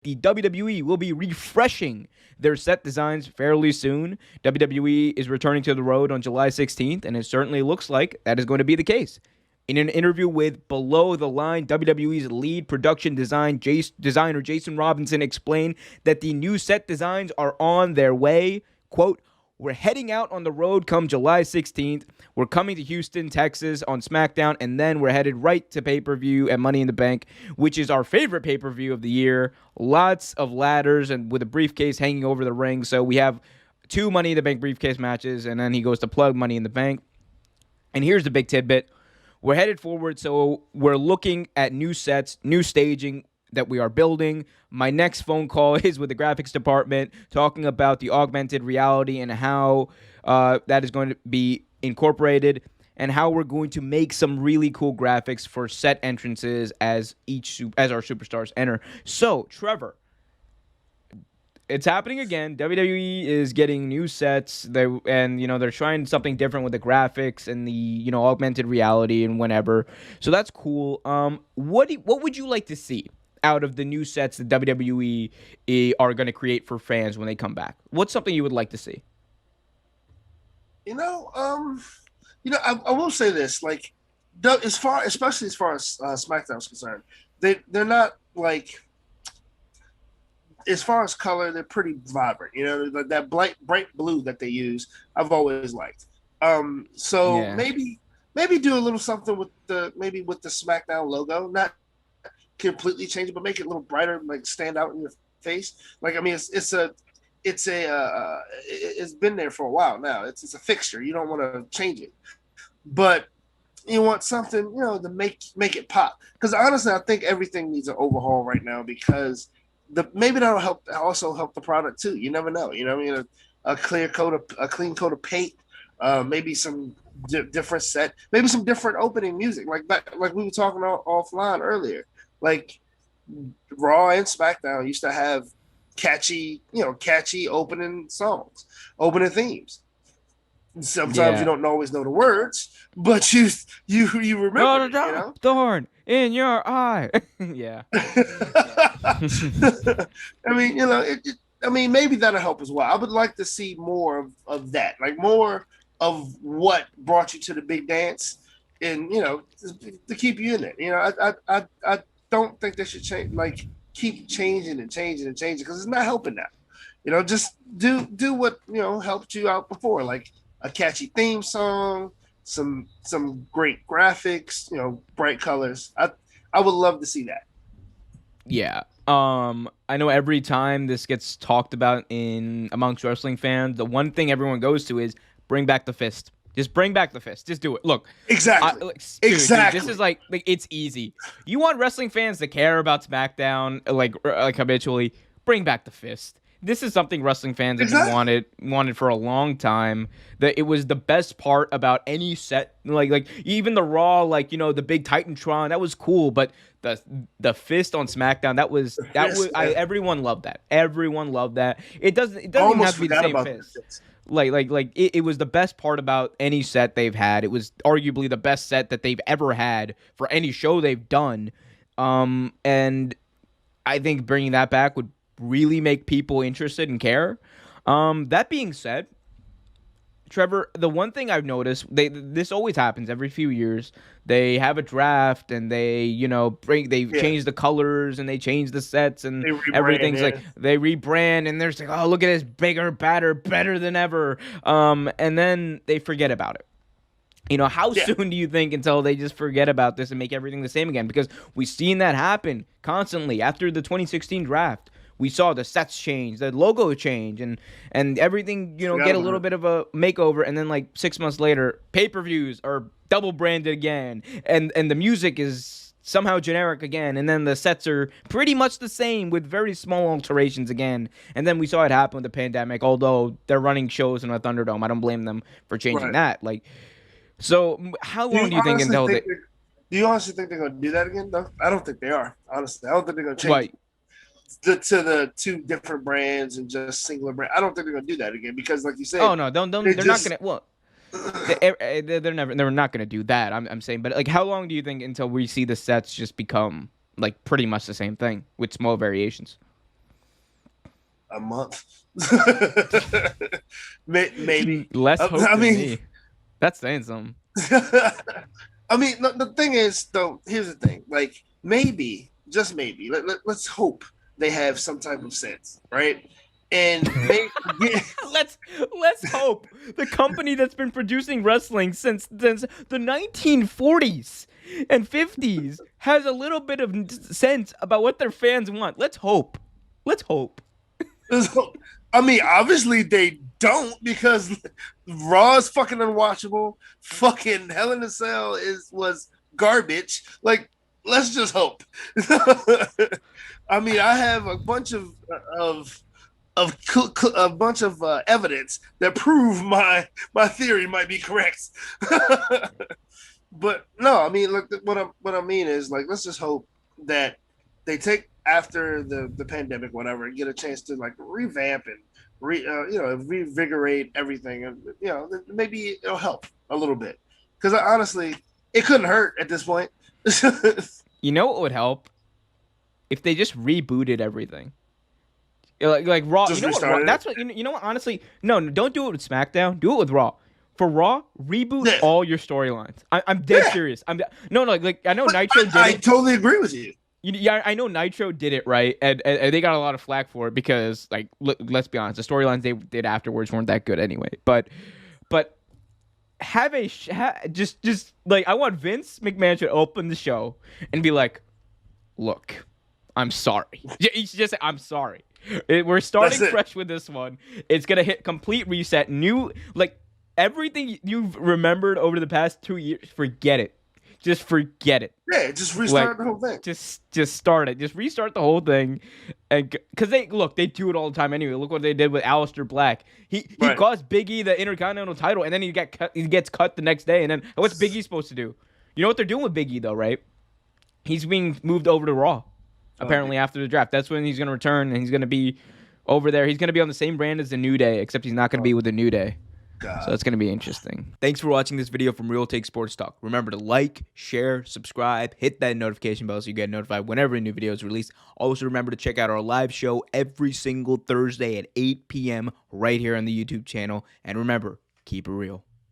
the WWE will be refreshing their set designs fairly soon. WWE is returning to the road on July 16th, and it certainly looks like that is going to be the case. In an interview with Below the Line, WWE's lead production designer Jason Robinson explained that the new set designs are on their way. Quote, we're heading out on the road come July 16th. We're coming to Houston, Texas on SmackDown, and then we're headed right to pay-per-view at Money in the Bank, which is our favorite pay-per-view of the year. Lots of ladders and with a briefcase hanging over the ring. So we have 2 Money in the Bank briefcase matches, and then he goes to plug Money in the Bank. And here's the big tidbit. We're headed forward, so we're looking at new sets, new staging that we are building. My next phone call is with the graphics department talking about the augmented reality and how that is going to be incorporated and how we're going to make some really cool graphics for set entrances as our superstars enter. So, Trevor, it's happening again. WWE is getting new sets, they're trying something different with the graphics and the augmented reality and whatever. So that's cool. What would you like to see out of the new sets that WWE are going to create for fans when they come back? What's something you would like to see? I will say this, like, especially as far as SmackDown is concerned, they're not like, as far as color, they're pretty vibrant. That bright blue that they use, I've always liked. So Yeah. maybe do a little something with the SmackDown logo, not completely change it, but make it a little brighter, like stand out in your face. Like, I mean, it's been there for a while now. It's a fixture. You don't want to change it, but you want something, to make it pop. Because honestly, I think everything needs an overhaul right now, because maybe that'll also help the product too. You never know. A clean coat of paint, maybe some different set, maybe some different opening music, like we were talking offline earlier. Like Raw and SmackDown used to have catchy opening songs, opening themes. Sometimes you don't always know the words, but you remember it. Thorn in your eye. Yeah. I mean, maybe that'll help as well. I would like to see more of that, like more of what brought you to the big dance, and to keep you in it. I don't think they should change, like keep changing because it's not helping now. Just do what helped you out before, like a catchy theme song, some great graphics, bright colors. I would love to see that. Yeah. I know every time this gets talked about amongst wrestling fans, the one thing everyone goes to is bring back the fist. Just bring back the fist. Just do it. Look, exactly. Dude, exactly. This is like it's easy. You want wrestling fans to care about SmackDown like habitually. Bring back the fist. This is something wrestling fans have wanted for a long time. That it was the best part about any set. Like even the Raw, the big Titantron, that was cool. But the fist on SmackDown, everyone loved that. Everyone loved that. It doesn't even have to be the same fist. It was the best part about any set they've had. It was arguably the best set that they've ever had for any show they've done. And I think bringing that back would really make people interested and care. That being said, Trevor, the one thing I've noticed, this always happens every few years. They have a draft and they change the colors and they change the sets and everything's like they rebrand and they're like, oh, look at this bigger, better than ever. And then they forget about it. How soon do you think until they just forget about this and make everything the same again? Because we've seen that happen constantly after the 2016 draft. We saw the sets change, the logo change, and everything, get a little bit of a makeover, and then 6 months later, pay-per-views are double branded again, and the music is somehow generic again, and then the sets are pretty much the same with very small alterations again. And then we saw it happen with the pandemic, although they're running shows in a Thunderdome. I don't blame them for changing that. So how long do you think until they... Do you honestly think they're going to do that again, though? I don't think they are, honestly. I don't think they're going to change to the 2 different brands and just singular brand. I don't think they're going to do that again because, like you said, oh no, don't. They're not going to. Well, they're not going to do that. I'm saying, but how long do you think until we see the sets just become pretty much the same thing with small variations? a month, maybe Less hope I than mean, me. That's saying something. I mean, the thing is, though. Here's the thing: like, maybe, just maybe, let's hope they have some type of sense, right? And let's hope the company that's been producing wrestling since the 1940s and 50s has a little bit of sense about what their fans want. Let's hope. Let's hope. I mean, obviously they don't, because Raw is fucking unwatchable. Fucking Hell in a Cell was garbage. Like, let's just hope. I mean, I have a bunch of evidence that prove my theory might be correct. But no, I mean, look, what I mean is, like, let's just hope that they take after the pandemic, whatever, and get a chance to, like, revamp and reinvigorate everything, and maybe it'll help a little bit, because honestly, it couldn't hurt at this point. You know what would help? If they just rebooted everything. Like Raw, just you know what? Raw, that's what you know. What? Honestly, no, don't do it with SmackDown. Do it with Raw. For Raw, reboot all your storylines. I'm dead serious. No, like I know Nitro did it. I totally agree with you. Yeah, I know Nitro did it right, and they got a lot of flack for it because, like, let's be honest, the storylines they did afterwards weren't that good anyway. But have just like, I want Vince McMahon to open the show and be like, "Look, I'm sorry." He should just say, "I'm sorry. We're starting fresh with this one. It's gonna hit complete reset. New, like, everything you've remembered over the past 2 years. Forget it. Just forget it. Yeah, just restart the whole thing. Just start it. Just restart the whole thing, and because they do it all the time anyway. Look what they did with Aleister Black. He cost Big E the Intercontinental title, and then he gets cut the next day. And then what's Big E supposed to do? You know what they're doing with Big E though, right? He's being moved over to Raw. Apparently after the draft, that's when he's gonna return, and he's gonna be over there. He's gonna be on the same brand as the New Day, except he's not gonna be with the New Day. God. So that's going to be interesting. Thanks for watching this video from Real Take Sports Talk. Remember to like, share, subscribe, hit that notification bell so you get notified whenever a new video is released. Also, remember to check out our live show every single Thursday at 8 p.m. right here on the YouTube channel. And remember, keep it real.